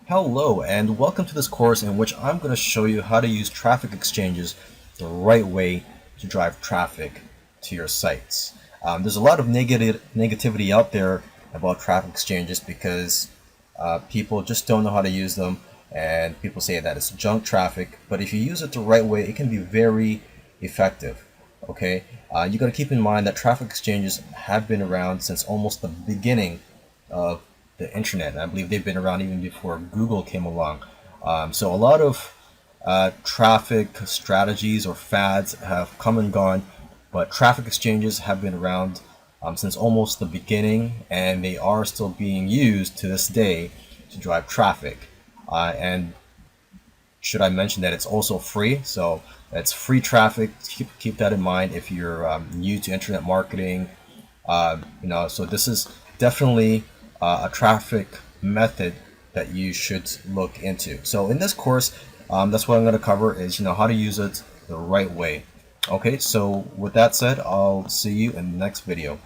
Hello and welcome to this course in which I'm going to show you how to use traffic exchanges the right way to drive traffic to your sites. There's a lot of negativity out there about traffic exchanges because people just don't know how to use them, and people say that it's junk traffic, but if you use it the right way it can be very effective. Okay, you got to keep in mind that traffic exchanges have been around since almost the beginning of the internet. I believe they've been around even before Google came along. So a lot of traffic strategies or fads have come and gone, but traffic exchanges have been around since almost the beginning, and they are still being used to this day to drive traffic. And should I mention that it's also free? So it's free traffic. Keep that in mind if you're new to internet marketing. So this is definitely a traffic method that you should look into. So in this course, that's what I'm going to cover is how to use it the right way. Okay, so with that said, I'll see you in the next video.